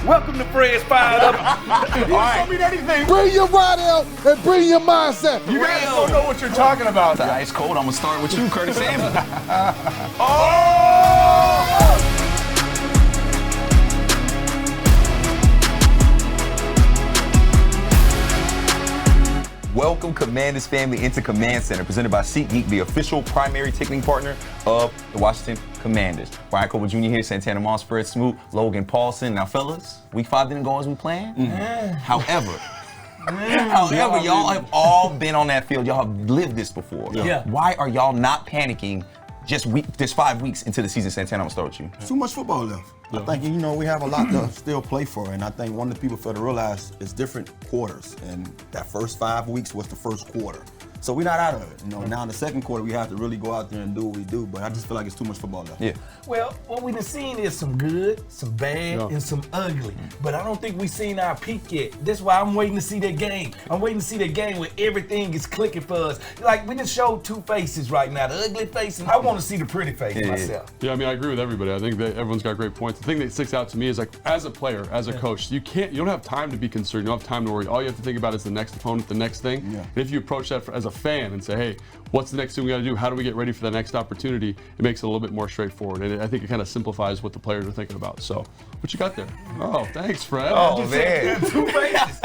Welcome to Fred's Fired Up. You don't mean anything. Bring your body out and bring your mindset. You guys don't know what you're talking about. The ice cold. I'm gonna start with you, Curtis Samuel. Welcome, Commanders family, into Command Center, presented by SeatGeek, the official primary ticketing partner of the Washington Commanders. Brian Coble Jr. here, Santana Moss, Fred Smoot, Logan Paulson. Now, fellas, week 5 didn't go as we planned. However, y'all have all been on that field. Y'all have lived this before. Yeah. Why are y'all not panicking just 5 weeks into the season? Santana, I'm gonna start with you. Too much football left. I think, we have a lot to still play for, and I think one of the people fail to realize is different quarters, and that first 5 weeks was the first quarter. So we're not out of it. Now in the second quarter, we have to really go out there and do what we do, but I just feel like it's too much football left. Yeah. Well, what we've seen is some good, some bad, and some ugly. But I don't think we've seen our peak yet. That's why I'm waiting to see that game. I'm waiting to see that game where everything is clicking for us. Like, we just showed two faces right now, the ugly face, and I want to see the pretty face myself. Yeah, I agree with everybody. I think that everyone's got great points. The thing that sticks out to me is, like, as a player, as a coach, you don't have time to be concerned. You don't have time to worry. All you have to think about is the next opponent, the next thing. Yeah. And if you approach that as a fan and say, hey, what's the next thing we got to do? How do we get ready for the next opportunity? It makes it a little bit more straightforward. And I think it kind of simplifies what the players are thinking about. So, what you got there? Oh, thanks, Fred. Oh, man. Two faces.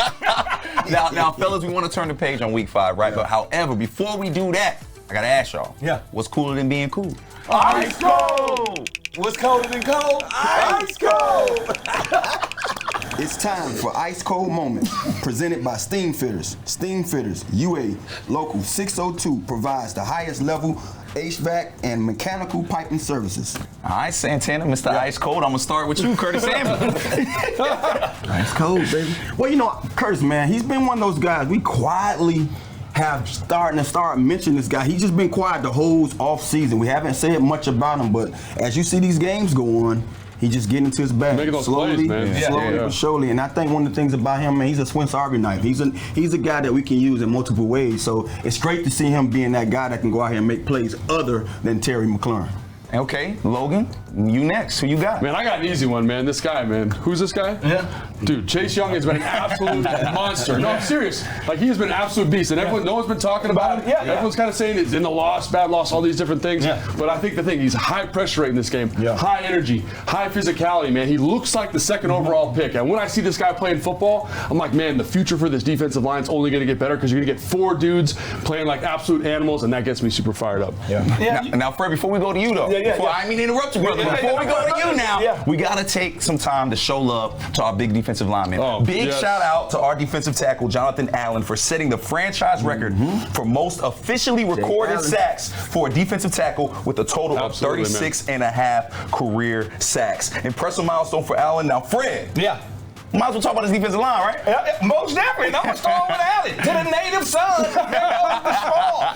Now, fellas, we want to turn the page on week 5, right? But however, before we do that, I got to ask y'all. Yeah. What's cooler than being cool? Ice cold! What's colder than cold? Ice cold! It's time for Ice Cold Moments, presented by Steam Fitters. Steam Fitters, UA Local 602, provides the highest level HVAC and mechanical piping services. All right, Santana, Mr. Ice Cold. I'm going to start with you, Curtis Samuel. Ice cold, baby. Well, Curtis, man, he's been one of those guys we quietly have start mentioning this guy. He's just been quiet the whole off season. We haven't said much about him, but as you see these games go on, he just getting into his bag Making those slowly, plays, man. slowly but surely. And I think one of the things about him, man, he's a Swiss Army knife. He's a guy that we can use in multiple ways. So it's great to see him being that guy that can go out here and make plays other than Terry McLaurin. Okay, Logan, you next. Who you got? Man, I got an easy one, man. This guy, man. Who's this guy? Yeah. Dude, Chase Young has been an absolute monster. No, I'm serious. Like, he has been an absolute beast. And no one's been talking about it. Everyone's kind of saying it's in the loss, bad loss, all these different things. Yeah. But I think the thing, he's high pressure rate in this game. Yeah. High energy, high physicality, man. He looks like the second overall pick. And when I see this guy playing football, I'm like, man, the future for this defensive line is only going to get better because you're going to get 4 dudes playing like absolute animals, and that gets me super fired up. Yeah. Now, Fred, before we go to you, though, I mean to interrupt you, brother. Before we go to you now, we got to take some time to show love to our big defensive linemen. Big shout out to our defensive tackle, Jonathan Allen, for setting the franchise record for most officially recorded sacks for a defensive tackle with a total of 36 and a half career sacks. Impressive milestone for Allen. Now, Fred. Yeah. Might as well talk about this defensive line, right? Yeah, most definitely. I'm going to start with Allen. To the native son.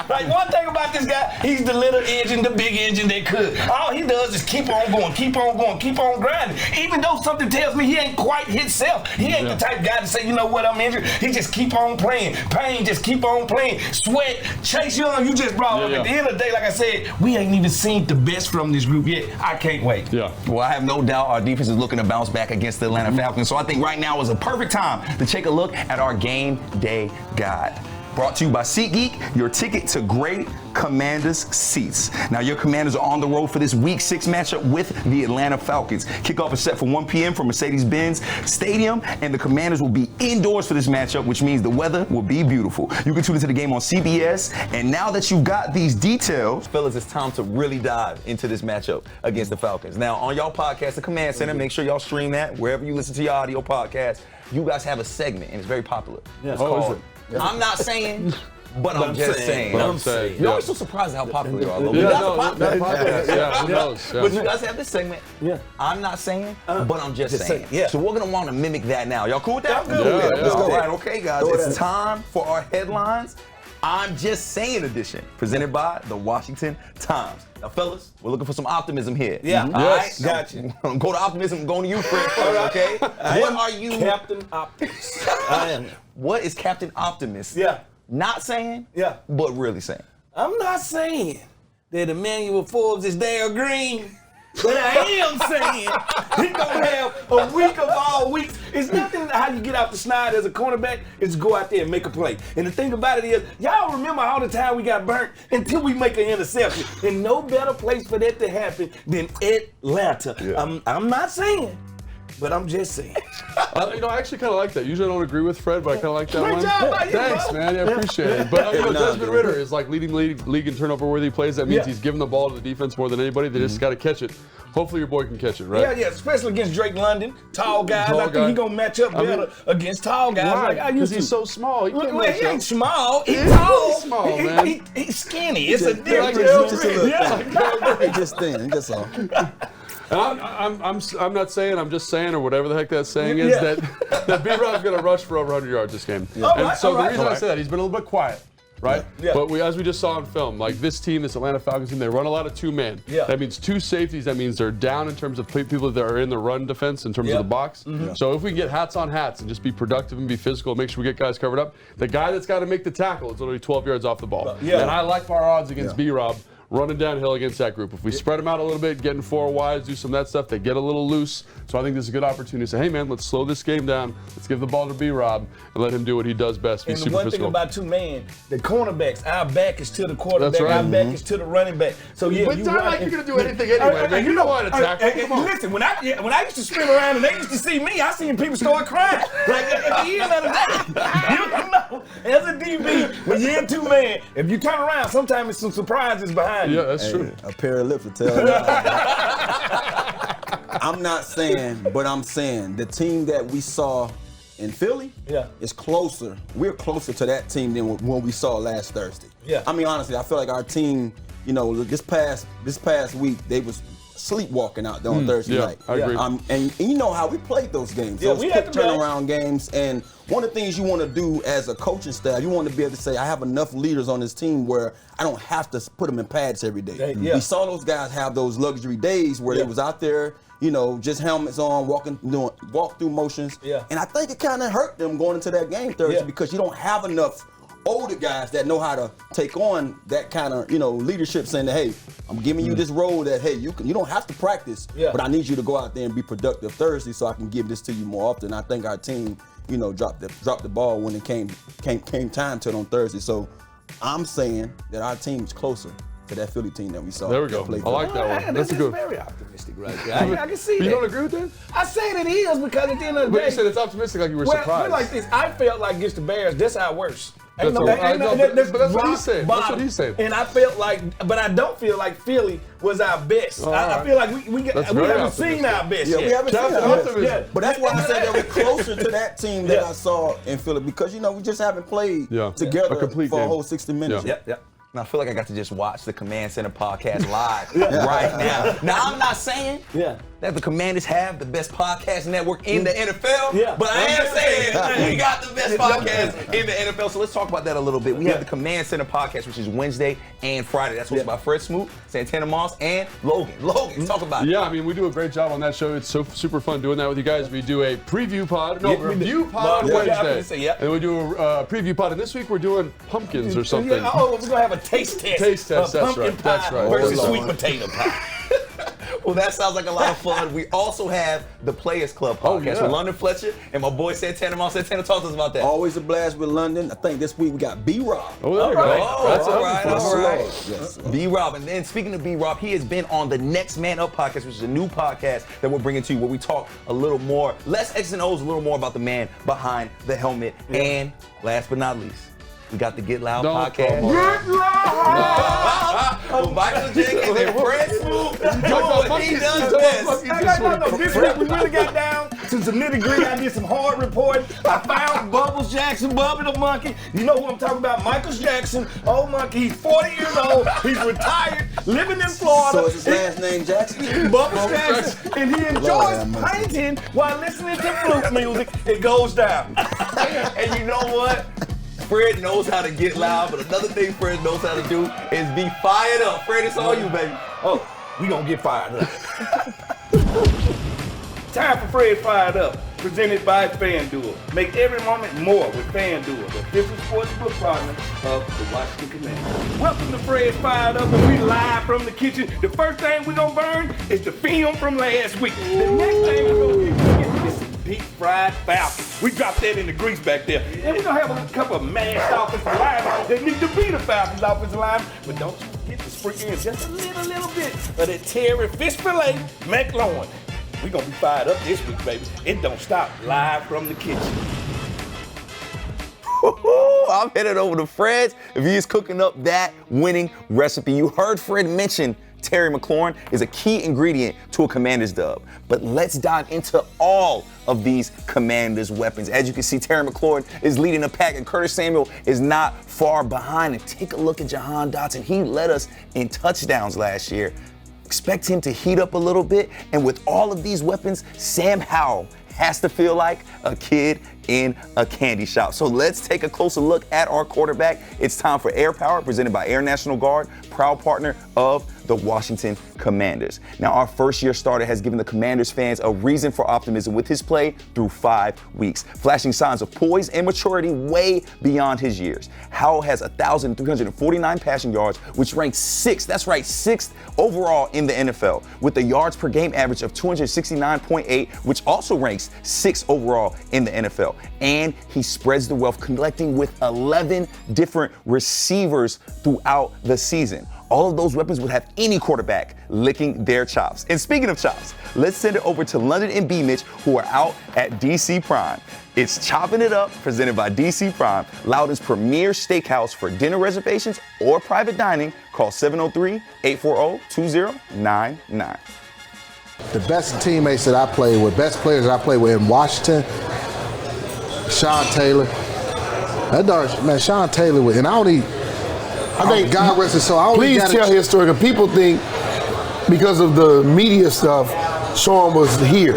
Like, one thing about this guy, he's the little engine, the big engine that could. All he does is keep on going, keep on going, keep on grinding. Even though something tells me he ain't quite himself. He ain't the type of guy to say, you know what, I'm injured. He just keep on playing. Pain, just keep on playing. Sweat. Chase Young, you just brought up. At the end of the day, like I said, we ain't even seen the best from this group yet. I can't wait. Yeah. Well, I have no doubt our defense is looking to bounce back against the Atlanta Falcons. So I think right now is a perfect time to take a look at our game day guide. Brought to you by SeatGeek, your ticket to great Commanders seats. Now, your Commanders are on the road for this Week 6 matchup with the Atlanta Falcons. Kickoff is set for 1 p.m. from Mercedes-Benz Stadium, and the Commanders will be indoors for this matchup, which means the weather will be beautiful. You can tune into the game on CBS, and now that you've got these details, fellas, it's time to really dive into this matchup against the Falcons. Now, on y'all podcast, the Command Center, make sure y'all stream that wherever you listen to your audio podcast. You guys have a segment, and it's very popular. It's called I'm Not Saying, but I'm just saying. You're always so surprised at how popular you are. But you guys have this segment. I'm not saying, but I'm just saying. So we're gonna want to mimic that now. Y'all cool with that? Let's go. All right, okay, guys. It's time for our headlines. I'm Just Saying edition, presented by the Washington Times. Now, fellas, we're looking for some optimism here. Yeah. All right? Got you. Go to optimism. I'm going to you, Fred, first, okay? What are you? Captain Optimist. I am. What is Captain Optimist? Not saying, but really saying. I'm not saying that Emmanuel Forbes is Dale Green, but I am saying he's going to have a week of all weeks you get out the snide as a cornerback is to go out there and make a play. And the thing about it is, y'all remember all the time we got burnt until we make an interception. And no better place for that to happen than Atlanta. Yeah. I'm not saying, but I'm just saying. I actually kind of like that. Usually I don't agree with Fred, but I kind of like that Great one. job by you, Thanks, bro. man. I appreciate it. But Desmond dude. Ridder is like leading league in turnover-worthy plays. That means he's giving the ball to the defense more than anybody. They just got to catch it. Hopefully your boy can catch it, right? Yeah, especially against Drake London, tall guys. Tall I think guy. he's gonna match up better against tall guys like I used to. He's so small. He can't Well, match he up. ain't small. He's He's tall. really small, man. He's skinny. It's a Like difference. Just a little Yeah. thing. Just thin, that's all. And I'm not saying, I'm just saying, or whatever the heck that saying is, Yeah. that B-Rob's going to rush for over 100 yards this game. All And right, so all the right, reason all I say that, he's been a little bit quiet, right? Yeah. But as we just saw in film, like this team, this Atlanta Falcons team, they run a lot of two-man. Yeah. That means two safeties. That means they're down in terms of people that are in the run defense in terms Yeah. of the box. So if we can get hats on hats and just be productive and be physical, make sure we get guys covered up, the guy that's got to make the tackle is literally 12 yards off the ball. Yeah. And I like our odds against B-Rob running downhill against that group. If we spread them out a little bit, getting four wides, do some of that stuff, they get a little loose. So I think this is a good opportunity to say, hey man, let's slow this game down. Let's give the ball to B-Rob and let him do what he does best, be And the super one thing physical. about two man, the cornerbacks, our back is to the quarterback, That's right. our back is to the running back. So yeah, But you it's not run like and- you're gonna do anything anyway, man. You know how to tackle. Come on. Listen, when I used to spin around and they used to see me, I seen people start crying. Like at the end of the day, you know, as a DB, when you're in two man, if you turn around, sometimes it's some surprises behind you. Yeah, that's true. A pair of lips will tell you. I'm not saying, but I'm saying the team that we saw in Philly is closer. We're closer to that team than when we saw last Thursday. Yeah. I mean, honestly, I feel like our team, this past week, they was sleepwalking out there on Thursday yeah, night. I agree. And you know how we played those games. Yeah, Those we quick had them turnaround games. And one of the things you want to do as a coaching staff, you want to be able to say, I have enough leaders on this team where I don't have to put them in pads every day. Yeah. We saw those guys have those luxury days where they was out there, just helmets on, doing walk-through motions. Yeah. And I think it kind of hurt them going into that game Thursday because you don't have enough older guys that know how to take on that kind of, leadership, saying that, hey, I'm giving you this role that, hey, you don't have to practice, but I need you to go out there and be productive Thursday so I can give this to you more often. I think our team, dropped the ball when it came time to it on Thursday. So I'm saying that our team is closer to that Philly team that we saw. There we go. I like that one. That's a good. Very optimistic right there. I can see You that. don't agree with that? I say it is because at the end of the But day, you said it's optimistic like you were well, surprised. put like this, I felt like against the Bears, that's our worst. That's what- I know, but that's what he's saying. That's what he's saying. And I felt like, but I don't feel like Philly was our best. I right. feel like we That's haven't very seen optimistic. our best Yeah, yet. we haven't seen Captain our Optimism. Yeah. But that's why I said that we're closer to that team that Yeah. I saw in Philly because, we just haven't played Yeah. together A complete for a game. whole 60 minutes. Yeah. Yep. And I feel like I got to just watch the Command Center podcast live right now. Now, I'm not saying that the Commanders have the best podcast network in the NFL, but I am saying we got the best podcast in the NFL. So let's talk about that a little bit. We have the Command Center podcast, which is Wednesday and Friday. That's hosted by Fred Smoot, Santana Moss, and Logan. Logan, talk about it. Yeah, I mean, we do a great job on that show. It's so super fun doing that with you guys. We do a preview pod, review pod on Yeah, I was gonna Wednesday. say, yeah. And we do a preview pod. And this week we're doing pumpkins or something. Yeah, we're gonna have a taste test. Taste test, of that's pumpkin right, that's pie right. Versus Oh, sweet Lord. potato pie. Well, that sounds like a lot of fun. We also have the Players Club podcast yeah. with London Fletcher and my boy Santana Moss. Santana, talk to us about that. Always a blast with London. I think this week we got B-Rob. Oh, there we go. Oh, That's all right, fun. all right. Yes. B-Rob. And then speaking of B-Rob, he has been on the Next Man Up podcast, which is a new podcast that we're bringing to you where we talk a little more, less X and O's, a little more about the man behind the helmet. And last but not least, we got the Get Loud Don't podcast. come on. With Michael Jenkins and Fred Smoot doing what he does Talk about best. pumpkins. No. This week we really got down to some nitty-gritty. I did some hard reporting. I found Bubbles Jackson, Bubby the Monkey. You know who I'm talking about? Michael Jackson, old monkey. He's 40 years old. He's retired, living in Florida. So is his last name Jackson? Bubbles Jackson, and he enjoys painting while listening to flute music. It goes down. And you know what? Fred knows how to get loud, but another thing Fred knows how to do is be fired up. Fred, it's all you, baby. Oh, we gonna get fired up. Time for Fred Fired Up, presented by FanDuel. Make every moment more with FanDuel, the official sportsbook partner of the Washington Commanders. Welcome to Fred Fired Up, and we live from the kitchen. The first thing we're gonna burn is the film from last week. The next thing we're gonna get, listen, deep fried Falcons. We dropped that in the grease back there. And we're going to have a couple of mashed offensive linemen that need to be the Falcons offensive linemen. But don't you forget to sprinkle in just a little bit of that Terry Fish Fillet McLaurin. We're going to be fired up this week, baby. It don't stop. Live from the kitchen. I'm headed over to Fred's if he's cooking up that winning recipe. You heard Fred mention Terry McLaurin is a key ingredient to a Commanders dub. But let's dive into all of these Commanders weapons. As you can see, Terry McLaurin is leading the pack and Curtis Samuel is not far behind. And take a look at Jahan Dotson. He led us in touchdowns last year. Expect him to heat up a little bit. And with all of these weapons, Sam Howell has to feel like a kid in a candy shop. So let's take a closer look at our quarterback. It's time for Air Power, presented by Air National Guard, proud partner of the Washington Commanders. Now, our first-year starter has given the Commanders fans a reason for optimism with his play through 5 weeks, flashing signs of poise and maturity way beyond his years. Howell has 1,349 passing yards, which ranks 6th, that's right, 6th overall in the NFL, with a yards per game average of 269.8, which also ranks 6th overall in the NFL. And he spreads the wealth, collecting with 11 different receivers throughout the season. All of those weapons would have any quarterback licking their chops. And speaking of chops, let's send it over to London and B. Mitch, who are out at DC Prime. It's Chopping It Up, presented by DC Prime, Loudoun's premier steakhouse. For dinner reservations or private dining, call 703-840-2099. The best teammates that I played with, best players that I played with in Washington, Sean Taylor. That dog, man, Sean Taylor, and I think God rest his soul. Please tell his story, because people think because of the media stuff, Sean was here.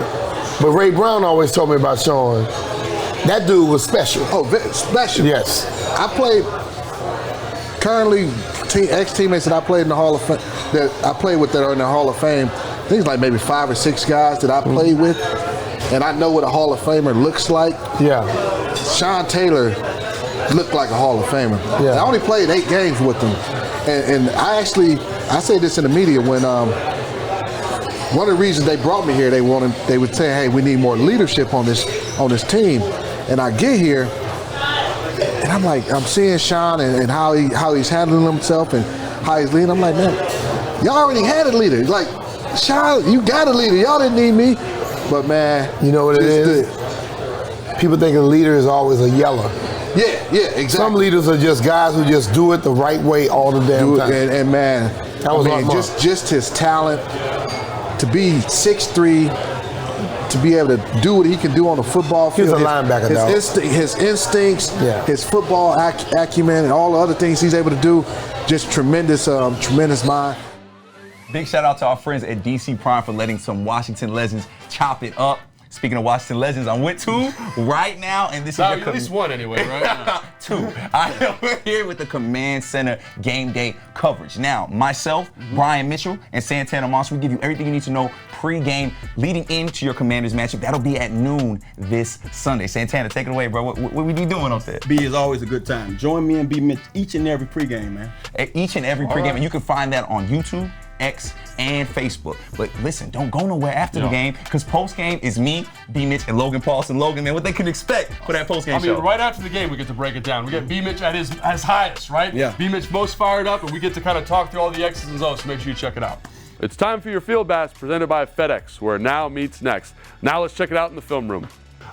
But Ray Brown always told me about Sean. That dude was special. Oh, special. Yes. I played currently ex-teammates that I played in the Hall of Fame, that I played with that are in the Hall of Fame. I think it's like maybe 5 or 6 guys that I played with, and I know what a Hall of Famer looks like. Yeah. Sean Taylor looked like a Hall of Famer. Yeah. I only played 8 games with him, and I say this in the media when one of the reasons they brought me here, they would say, hey, we need more leadership on this team, and I get here, and I'm seeing Sean and how he's handling himself and how he's leading. I'm like, man, y'all already had a leader. Like, Sean, you got a leader. Y'all didn't need me, but man, you know what it is? Good. People think a leader is always a yeller. Yeah, exactly. Some leaders are just guys who just do it the right way all the damn time. And man, just his talent to be 6'3", to be able to do what he can do on the football field. He's a linebacker, dog. His instincts, his football acumen, and all the other things he's able to do, just tremendous mind. Big shout out to our friends at DC Prime for letting some Washington legends chop it up. Speaking of Washington legends, I'm with 2 right now, and this is at least 1 anyway, right? 2. I am here with the Command Center game day coverage. Now, myself, Brian Mitchell, and Santana Moss, we give you everything you need to know pre-game leading into your Commanders matchup. That'll be at noon this Sunday. Santana, take it away, bro. What we be doing up there? B is always a good time. Join me and B Mitch each and every pregame, man. Each and every pregame, and you can find that on YouTube, X, and Facebook. But listen, don't go nowhere after the game, because post-game is me, B. Mitch, and Logan Paulson. Logan, man, what they can expect for that post-game show. Right after the game, we get to break it down. We get B. Mitch at his highest, right? Yeah. B. Mitch most fired up, and we get to kind of talk through all the X's and O's, so make sure you check it out. It's time for your Field Bass, presented by FedEx, where now meets next. Now let's check it out in the film room.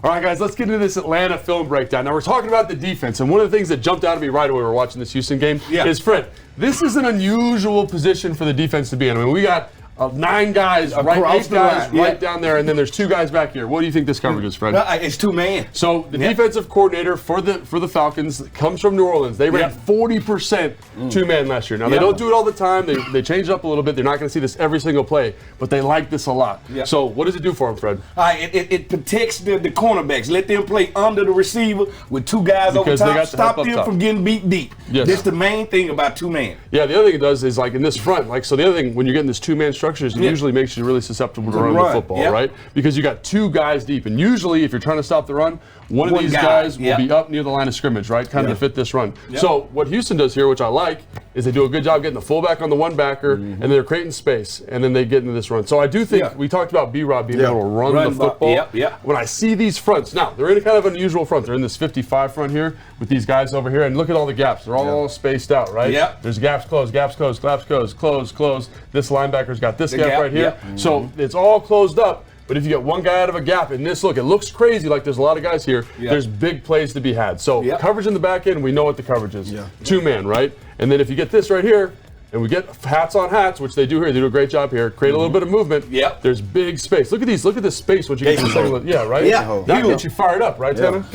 All right, guys, let's get into this Atlanta film breakdown. Now, we're talking about the defense, and one of the things that jumped out at me right away when we were watching this Houston game is, Fred, this is an unusual position for the defense to be in. I mean, we got 9 guys, eight guys right down there, and then there's 2 guys back here. What do you think this coverage is, Fred? It's 2 man. So the defensive coordinator for the Falcons comes from New Orleans. They ran 40% 2-man last year. Now, they don't do it all the time. They change it up a little bit. They're not going to see this every single play, but they like this a lot. So what does it do for them, Fred? It protects the cornerbacks. Let them play under the receiver with 2 guys over top. Stop them from getting beat deep. Yes. That's the main thing about 2-man. Yeah, the other thing it does is, like in this front, so the other thing, when you're getting this 2-man structures, it usually makes you really susceptible to running the football, right? Because you got 2 guys deep, and usually if you're trying to stop the run, one of these guys will be up near the line of scrimmage, right? Kind of to fit this run. So what Houston does here, which I like, is they do a good job getting the fullback on the one backer, and they're creating space, and then they get into this run. So I do think we talked about B-Rob being able to run the football. When I see these fronts, now they're in a kind of unusual front. They're in this 55 front here with these guys over here, and look at all the gaps. They're all spaced out, right? There's gaps closed, gaps closed, gaps closed, closed. This linebacker's got this gap right here. So it's all closed up. But if you get one guy out of a gap in this look, it looks crazy like there's a lot of guys here. There's big plays to be had. So coverage in the back end, we know what the coverage is. Two-man, right? And then if you get this right here, and we get hats on hats, which they do here. They do a great job here. Create a little bit of movement. There's big space. Look at these. Look at this space once you get to the second level. Yeah, right? That gets you fired up, right, Tanner?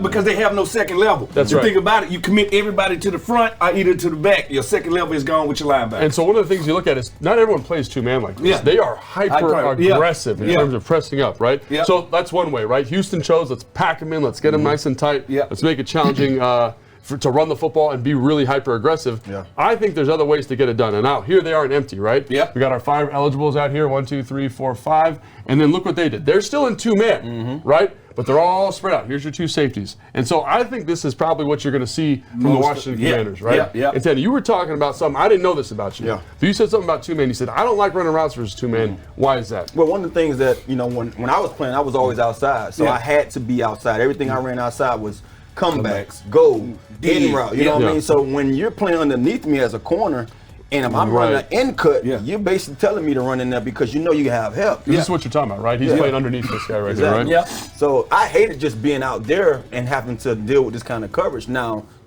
Because they have no second level. That's right. right. Think about it. You commit everybody to the front or either to the back. Your second level is gone with your linebacker. And so one of the things you look at is not everyone plays two-man like this. They are hyper-aggressive in terms of pressing up, right? So that's one way, right? Houston chose, let's pack them in. Let's get them nice and tight. Let's make it challenging. To run the football and be really hyper-aggressive. I think there's other ways to get it done. And now, here they are in empty, right? We got our 5 eligibles out here, 1, 2, 3, 4, 5. And then look what they did. They're still in two-man, right? But they're all spread out. Here's your 2 safeties. And so I think this is probably what you're going to see from the Washington Commanders, right? And Tanner, you were talking about something. I didn't know this about you. So you said something about two-man. You said, I don't like running routes versus two-man. Why is that? Well, one of the things that, when I was playing, I was always outside. So I had to be outside. Everything I ran outside was comebacks, go, in route. You know what I mean? So when you're playing underneath me as a corner, and if I'm running an end cut, you're basically telling me to run in there because you know you have help. This is what you're talking about, right? He's playing underneath this guy right here, right? So I hated just being out there and having to deal with this kind of coverage.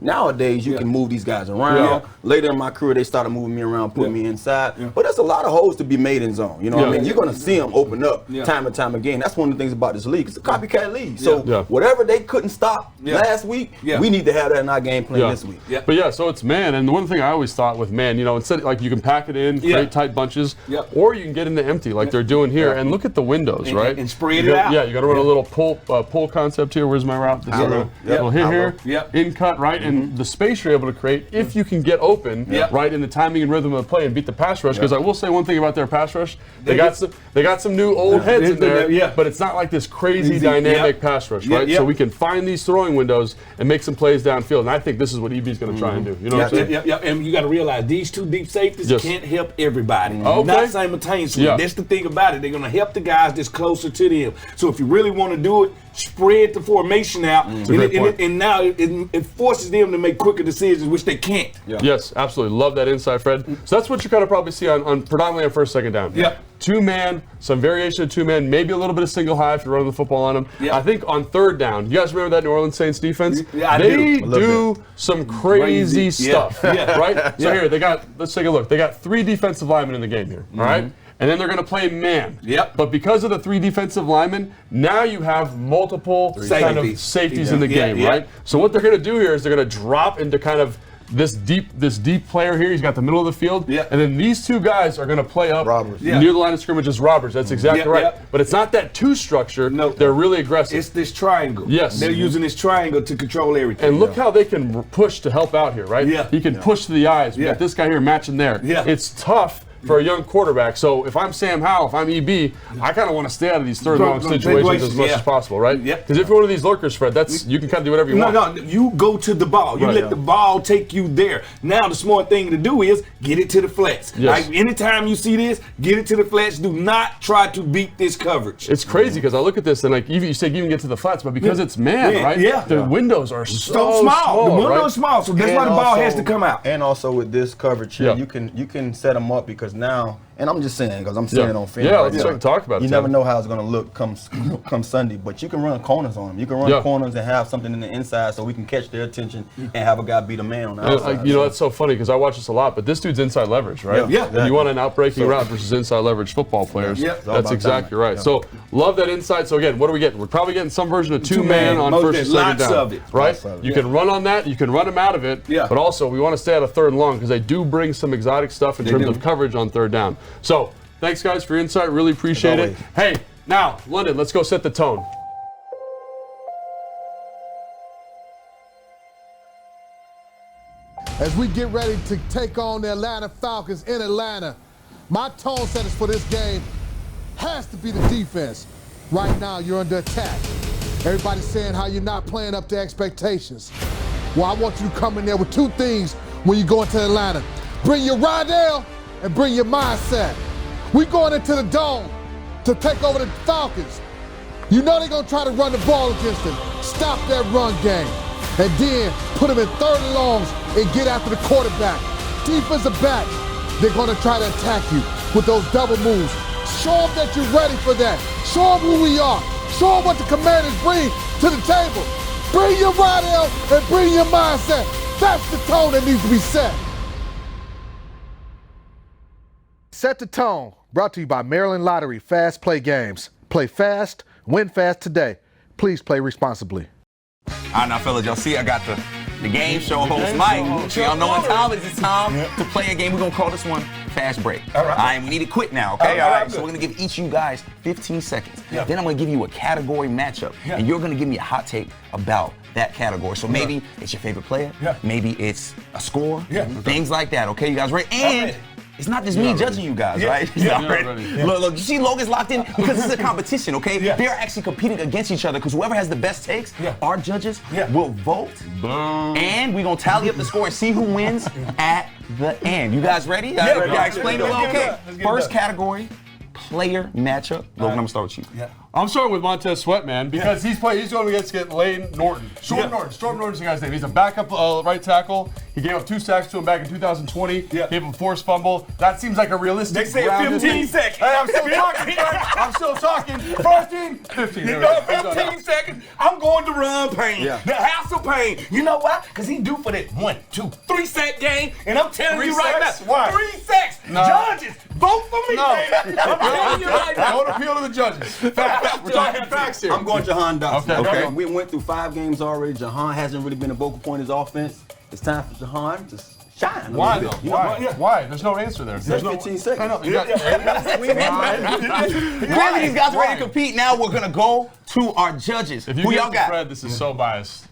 Nowadays, you can move these guys around. Later in my career, they started moving me around, putting me inside. But there's a lot of holes to be made in zone. You know what I mean? You're going to see them open up time and time again. That's one of the things about this league. It's a copycat league. So whatever they couldn't stop last week, we need to have that in our game plan this week. But so it's man. And the one thing I always thought with man, instead, like you can pack it in, create tight bunches, or you can get into empty like they're doing here. And look at the windows, right? And spread it out. Yeah, you got to run a little pull concept here. Where's my route? Little hit here, in cut, right? And the space you're able to create if you can get open, right, in the timing and rhythm of the play and beat the pass rush. Because I will say one thing about their pass rush, they got some new old heads in there, but it's not like this crazy dynamic pass rush, right? So we can find these throwing windows and make some plays downfield. And I think this is what EB's going to try and do. You know what I'm saying? And you got to realize these 2 deep safeties can't help everybody. Not simultaneously. That's the thing about it. They're going to help the guys that's closer to them. So if you really want to do it, spread the formation out, and now it forces them to make quicker decisions, which they can't. Yes, absolutely. Love that insight, Fred. So that's what you're going to probably see on predominantly on first, second down. Two-man, some variation of two-man, maybe a little bit of single high if you're running the football on them. I think on third down, you guys remember that New Orleans Saints defense? They do some crazy stuff, right? So here, let's take a look. They got 3 defensive linemen in the game here, all right? And then they're going to play man. But because of the 3 defensive linemen, now you have multiple kind of safeties in the game, right? So what they're going to do here is they're going to drop into kind of this deep player here. He's got the middle of the field. And then these 2 guys are going to play up near the line of scrimmage as robbers. That's exactly right. But it's not that 2 structure. No. They're really aggressive. It's this triangle. Yes. They're using this triangle to control everything. And look how they can push to help out here, right? He can push to the eyes. We got this guy here matching there. It's tough for a young quarterback. So if I'm Sam Howell, if I'm EB, I kind of want to stay out of these third long situations as much as possible, right? Because if you're one of these lurkers, Fred, you can kind of do whatever you want. No, you go to the ball. You let the ball take you there. Now the smart thing to do is get it to the flats. Like anytime you see this, get it to the flats. Do not try to beat this coverage. It's crazy because I look at this and like you say even get to the flats, but because it's man, right? The windows are so small. The window is small, so that's why the ball has to come out. And also with this coverage here, you can set them up because now, and I'm just saying because I'm seeing it on film. Let's talk about it. You never know how it's going to look come Sunday, but you can run corners on them. You can run corners and have something in the inside so we can catch their attention and have a guy beat a man on the outside. That's so funny because I watch this a lot, but this dude's inside leverage, right? And you want an outbreaking route versus inside leverage football players. That's exactly right. So love that insight. So again, what are we getting? We're probably getting some version of two-man on first and second down. Right? You can run on that. You can run them out of it. But also, we want to stay out of third and long because they do bring some exotic stuff in terms of coverage on third down. So thanks, guys, for your insight. Really appreciate it. Hey, now, London, let's go set the tone. As we get ready to take on the Atlanta Falcons in Atlanta, my tone setters for this game has to be the defense. Right now, you're under attack. Everybody's saying how you're not playing up to expectations. Well, I want you to come in there with two things when you go into Atlanta. bring your Rydell, and bring your mindset. We going into the dome to take over the Falcons. You know they're going to try to run the ball against them. Stop that run game. And then put them in third and longs and get after the quarterback. Defensive back, they're going to try to attack you with those double moves. Show them that you're ready for that. Show them who we are. Show them what the Commanders bring to the table. Bring your Rydell and bring your mindset. That's the tone that needs to be set. Set the tone. Brought to you by Maryland Lottery Fast Play Games. Play fast, win fast today. Please play responsibly. All right, now, fellas, y'all see I got the game show host, Mike. So y'all know what time it is. It's time to play a game. We're going to call this one Fast Break. All right. We need it quick now, okay? All right. So we're going to give each of you guys 15 seconds. Yeah. Then I'm going to give you a category matchup. Yeah. And you're going to give me a hot take about that category. So maybe it's your favorite player. Yeah. Maybe it's a score. Yeah. Things like that, okay? You guys ready? And it's not just me judging you guys, right? Look, you see Logan's locked in because this is a competition, okay? They are actually competing against each other because whoever has the best takes, our judges will vote. Boom. And we're going to tally up the score and see who wins at the end. You guys ready? I explained it well, okay? First category, player matchup. Logan, I'm going to start with you. Yeah. I'm starting with Montez Sweat, man, because he's going against Lane Norton. Storm Norton's the guy's name. He's a backup right tackle. He gave up 2 sacks to him back in 2020. Gave him a forced fumble. That seems like a realistic. They say 15 seconds. Hey, I'm still talking. I'm still talking. 15. You know, 15 seconds. I'm going to run Payne. The hassle Payne. You know why? Because he due for that 1, 2, 3 sack game. And I'm telling you right now, why? 3 sacks. No. Judges, vote for me. No. I'm telling you right now. Don't appeal to the judges. We're talking facts here. I'm going Jahan Dotson. Okay. We went through 5 games already. Jahan hasn't really been a vocal point of his offense. It's time for Jahan to shine. Why though? Why? There's no answer there. There's 15 seconds. I know. Clearly these guys are ready to compete. Now we're going to go to our judges. If you who y'all got? Fred, this is so biased.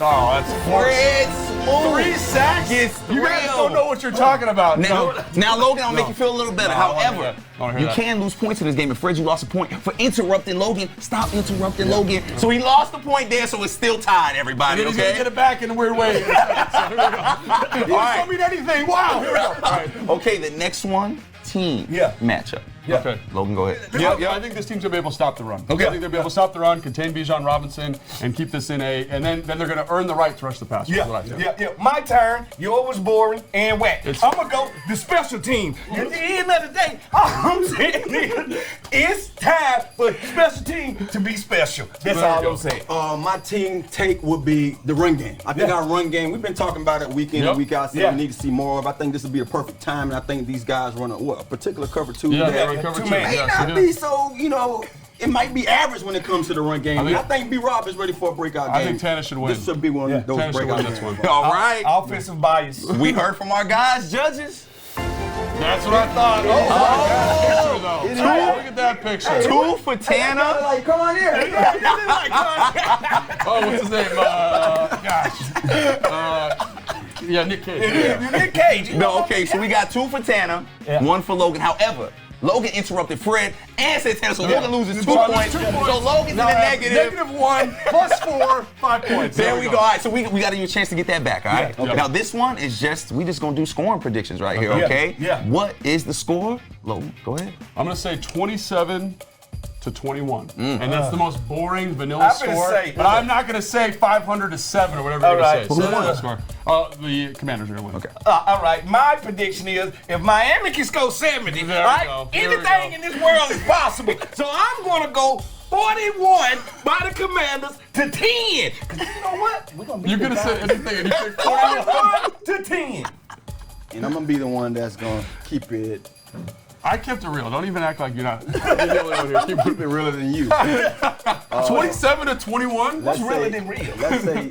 Oh, that's Fred Smooth. 3 sacks. You guys don't know what you're talking about. Now Logan, I'll make you feel a little better. However, you can lose points in this game. And Fred, you lost a point for interrupting Logan. Stop interrupting Logan. So he lost the point there, so it's still tied, everybody, He's going to get it back in a weird way. So here we go. It don't mean anything. Wow. Here we go. All right. Okay, the next one, team matchup. Okay. Logan, go ahead. Yeah, I think this team's going to be able to stop the run. Okay. I think they'll be able to stop the run, contain Bijan Robinson, and keep this in a, and then they're going to earn the right to rush the pass. My turn. Yours was boring and whack. I'm going to go the special team. At the end of the day, I'm saying it's time for special team to be special. That's all I'm saying. My team take would be the run game. I think our run game, we've been talking about it week in and week out, saying we need to see more of. I think this would be a perfect time, and I think these guys run a particular cover 2. May not be so, it might be average when it comes to the run game. I think B. Rob is ready for a breakout game. I think Tanner should win. This should be one of those breakout games. All right. Offensive bias. We heard from our guys, judges. That's what I thought. Look at that picture. 2 for Tanner. Like, come on here. What's his name? Nick Cage. Nick Cage. No, okay, so we got 2 for Tanner, 1 for Logan. However, Logan interrupted Fred and said Tanner, so Logan loses 2 points. So Logan's in the negative. -1 +4, 5 points. There we go. All right, so we got to give you a chance to get that back, all right? Okay. Now, this one is we just going to do scoring predictions right here, okay? What is the score? Logan, go ahead. I'm going to say 27-21. And that's the most boring vanilla score. But I'm not going to say 500-7 or whatever you're going to say. So the score. The Commanders are going to win. Okay. All right. My prediction is if Miami can score 70, anything in this world is possible. So I'm going to go 41 by the Commanders to 10. Because you know what? You're going to say anything and you say 41 to 10. And I'm going to be the one that's going to keep it. I kept it real. Don't even act like you're not. You're the only one here. Keep it realer than you. 27-21? What's realer than real?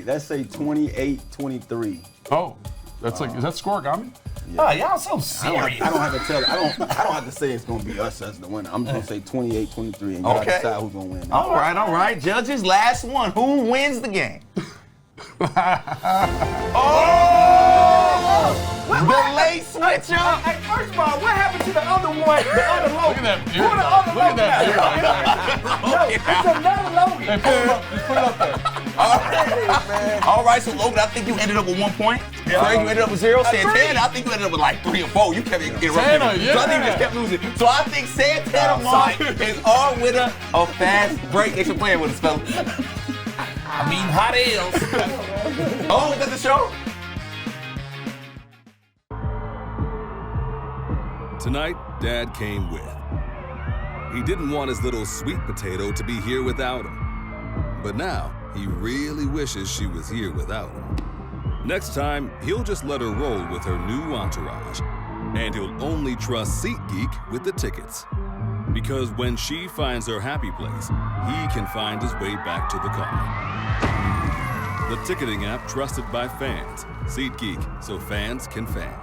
Let's say 28-23. Oh, that's is that scoregami? Yeah. Oh, y'all so serious. I don't have to tell. I don't have to say it's going to be us as the winner. I'm just going to say 28-23 and y'all decide who's going to win. All right. Judges, last one. Who wins the game? The late switcher. Hey, first of all, what happened to the other one? The other Logan. Look at that beard. Look at that beard. No, it's another Logan. Hey, put it up there. All All right, so Logan, I think you ended up with 1 point. Yeah. Craig, you ended up with 0. Santana, I think you ended up with like 3 or 4. You kept interrupting Santa, me. yeah. So I think you just kept losing. So I think Santana Moss is our winner of Fast Break. Thanks for playing with us, fellas. I mean, hot ales. Oh, is that the show? Tonight, Dad came with. He didn't want his little sweet potato to be here without him. But now, he really wishes she was here without him. Next time, he'll just let her roll with her new entourage. And he'll only trust SeatGeek with the tickets. Because when she finds her happy place, he can find his way back to the car. The ticketing app trusted by fans. SeatGeek, so fans can fan.